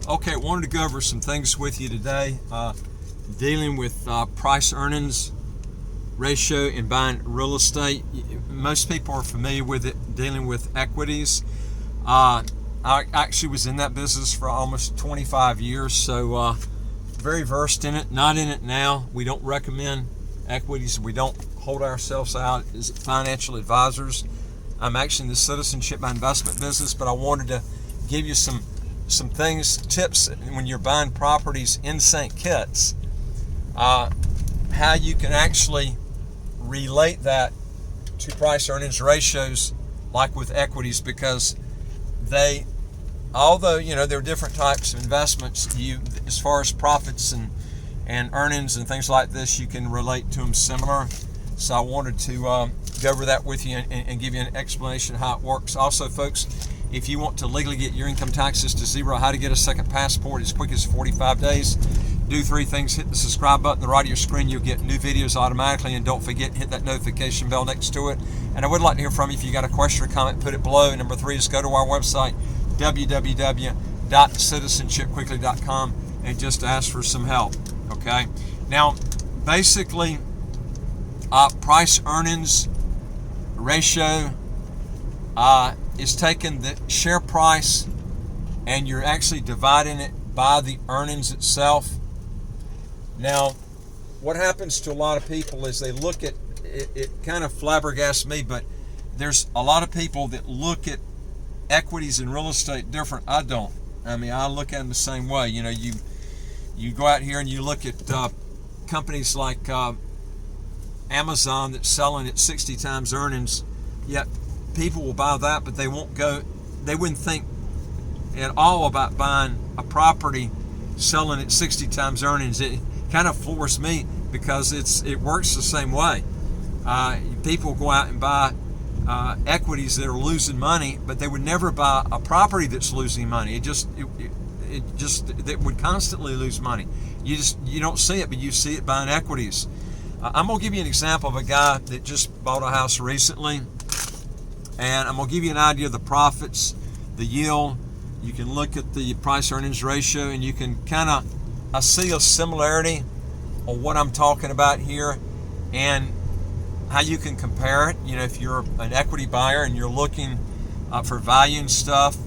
Okay, I wanted to go over some things with you today, dealing with price earnings ratio in buying real estate. Most people are familiar with it, dealing with equities. I actually was in that business for almost 25 years, so very versed in it. Not in it now. We don't recommend equities. We don't hold ourselves out as financial advisors. I'm actually in the citizenship by investment business, but I wanted to give you some tips when you're buying properties in St. Kitts, how you can actually relate that to price earnings ratios like with equities, because although there are different types of investments, as far as profits and earnings and things like this, you can relate to them similar. So I wanted to go over that with you and give you an explanation of how it works. Also, folks, if you want to legally get your income taxes to zero, how to get a second passport as quick as 45 days, do 3 things. Hit the subscribe button on the right of your screen. You'll get new videos automatically, and don't forget, hit that notification bell next to it. And I would like to hear from you. If you got a question or comment, put it below. And number 3 is go to our website, www.citizenshipquickly.com, and just ask for some help. Okay? Now, basically, price earnings ratio is taking the share price and you're actually dividing it by the earnings itself. Now, what happens to a lot of people is they look at it, it kind of flabbergasts me, but there's a lot of people that look at equities and real estate different. I don't. I mean, I look at them the same way. You go out here and you look at companies like Amazon that's selling at 60 times earnings, yet people will buy that, but they wouldn't think at all about buying a property selling at 60 times earnings. It kind of floors me because it works the same way. People go out and buy equities that are losing money, but they would never buy a property that's losing money. It would constantly lose money. You don't see it, but you see it buying equities. I'm going to give you an example of a guy that just bought a house recently, and I'm going to give you an idea of the profits, the yield. You can look at the price earnings ratio, and you can kind of see a similarity on what I'm talking about here and how you can compare it. If you're an equity buyer and you're looking for value and stuff.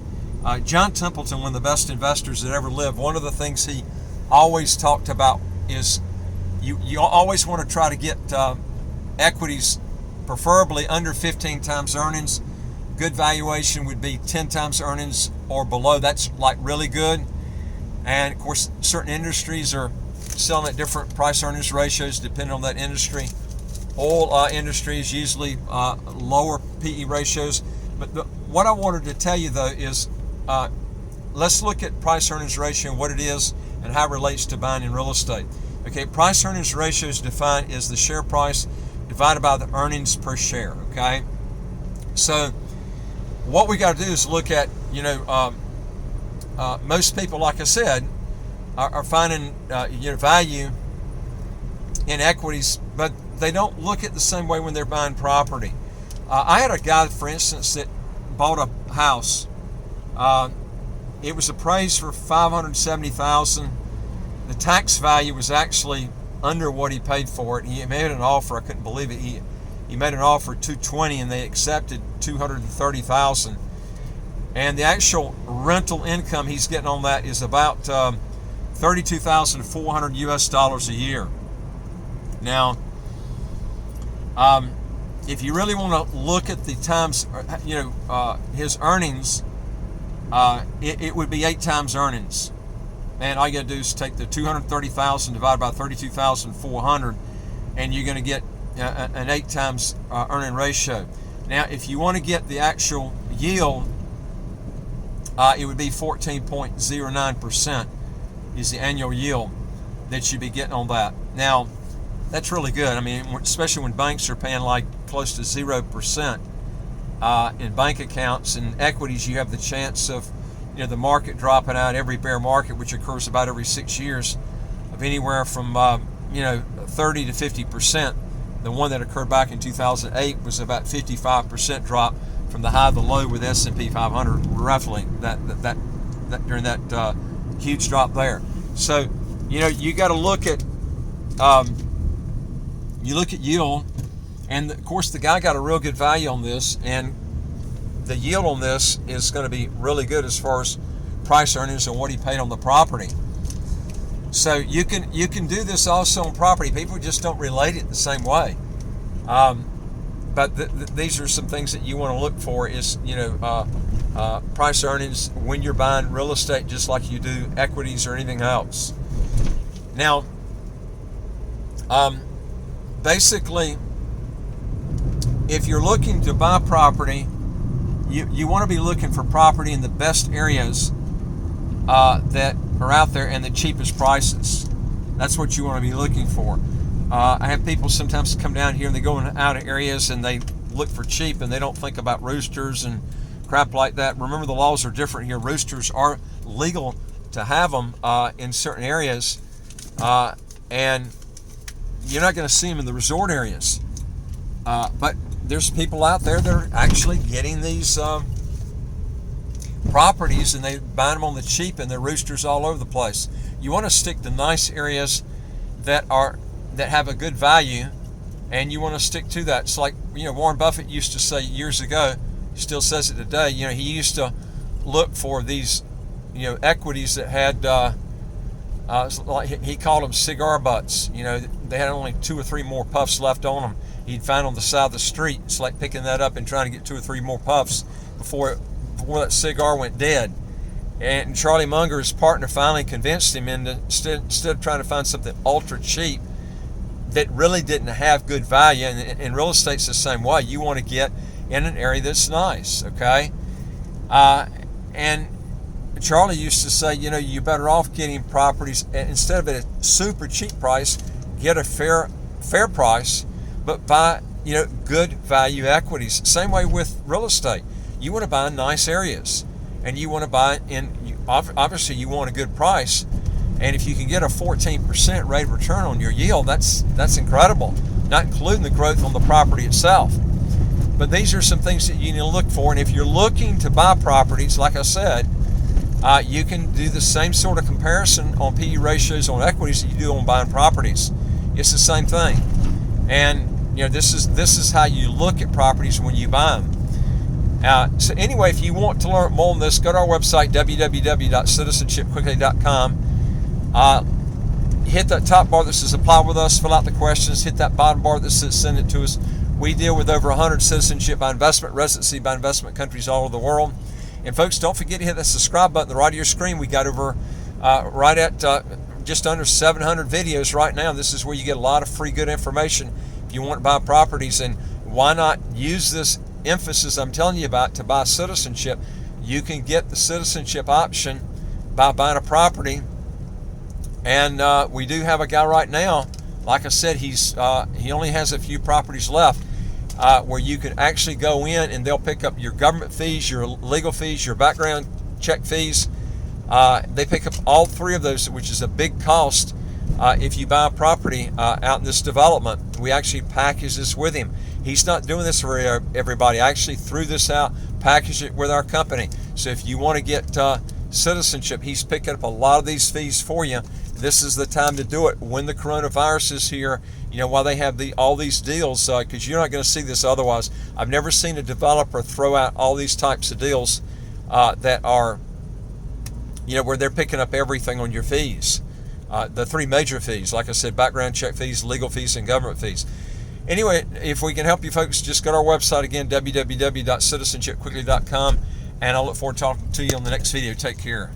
John Templeton, one of the best investors that ever lived, one of the things he always talked about is you always want to try to get equities preferably under 15 times earnings. Good valuation would be 10 times earnings or below. That's like really good. And of course, certain industries are selling at different price earnings ratios depending on that industry. Oil industry is usually lower PE ratios. But what I wanted to tell you though is let's look at price earnings ratio and what it is and how it relates to buying in real estate. Okay, price earnings ratio is defined as the share price divided by the earnings per share. Okay, so what we got to do is look at, most people, like I said, are finding value in equities, but they don't look at the same way when they're buying property. I had a guy, for instance, that bought a house. It was appraised for $570,000. The tax value was actually under what he paid for it. He made an offer. I couldn't believe it. He made an offer of $220,000 and they accepted $230,000. And the actual rental income he's getting on that is about $32,400 US a year. Now, if you really want to look at the times, his earnings, it would be 8 times earnings. And all you got to do is take the $230,000 divided by $32,400, and you're going to get an 8 times earning ratio. Now, if you want to get the actual yield, it would be 14.09% is the annual yield that you'd be getting on that. Now, that's really good. I mean, especially when banks are paying like close to 0% in bank accounts. And equities, you have the chance of the market dropping out, every bear market, which occurs about every 6 years, of anywhere from 30 to 50%. The one that occurred back in 2008 was about 55% drop from the high to the low with S&P 500, roughly that during that huge drop there. So, you got to look at yield, and of course the guy got a real good value on this, and the yield on this is going to be really good as far as price earnings and what he paid on the property. So you can do this also on property. People just don't relate it the same way. But these are some things that you want to look for is, price earnings when you're buying real estate, just like you do equities or anything else. Now, basically, if you're looking to buy property, you want to be looking for property in the best areas that are out there and the cheapest prices. That's what you want to be looking for. I have people sometimes come down here and they go in out of areas and they look for cheap and they don't think about roosters and crap like that. Remember, the laws are different here. Roosters are legal to have them in certain areas, and you're not going to see them in the resort areas. But there's people out there that are actually getting these properties and they buy them on the cheap, and there are roosters all over the place. You want to stick to nice areas that have a good value, and you want to stick to that. It's like, Warren Buffett used to say years ago, he still says it today, he used to look for these, equities that had, like he called them cigar butts. They had only 2 or 3 more puffs left on them. He'd find on the side of the street. It's like picking that up and trying to get 2 or 3 more puffs before that cigar went dead. And Charlie Munger, his partner, finally convinced him into, instead of trying to find something ultra cheap that really didn't have good value, and real estate's the same way. You want to get in an area that's nice, okay? And Charlie used to say, you're better off getting properties, instead of at a super cheap price, get a fair price, but buy, good value equities. Same way with real estate. You want to buy in nice areas, and you want to buy obviously you want a good price, and if you can get a 14% rate of return on your yield, that's incredible, not including the growth on the property itself. But these are some things that you need to look for, and if you're looking to buy properties, like I said, you can do the same sort of comparison on PE ratios on equities that you do on buying properties. It's the same thing, and this is how you look at properties when you buy them. So anyway, if you want to learn more on this, go to our website, www.citizenshipquickly.com. Hit that top bar that says apply with us, fill out the questions, hit that bottom bar that says send it to us. We deal with over 100 citizenship by investment, residency by investment countries all over the world. And folks, don't forget to hit that subscribe button at the right of your screen. We got over right at just under 700 videos right now. This is where you get a lot of free good information if you want to buy properties. And why not use this emphasis I'm telling you about to buy citizenship? You can get the citizenship option by buying a property, and we do have a guy right now, like I said, he only has a few properties left where you can actually go in and they'll pick up your government fees, your legal fees, your background check fees. They pick up all 3 of those, which is a big cost if you buy a property out in this development. We actually package this with him. He's not doing this for everybody. I actually threw this out, packaged it with our company. So if you want to get citizenship, he's picking up a lot of these fees for you. This is the time to do it when the coronavirus is here, while they have all these deals, because you're not going to see this otherwise. I've never seen a developer throw out all these types of deals that are, where they're picking up everything on your fees. The 3 major fees, like I said, background check fees, legal fees, and government fees. Anyway, if we can help you folks, just go to our website again, www.citizenshipquickly.com, and I'll look forward to talking to you on the next video. Take care.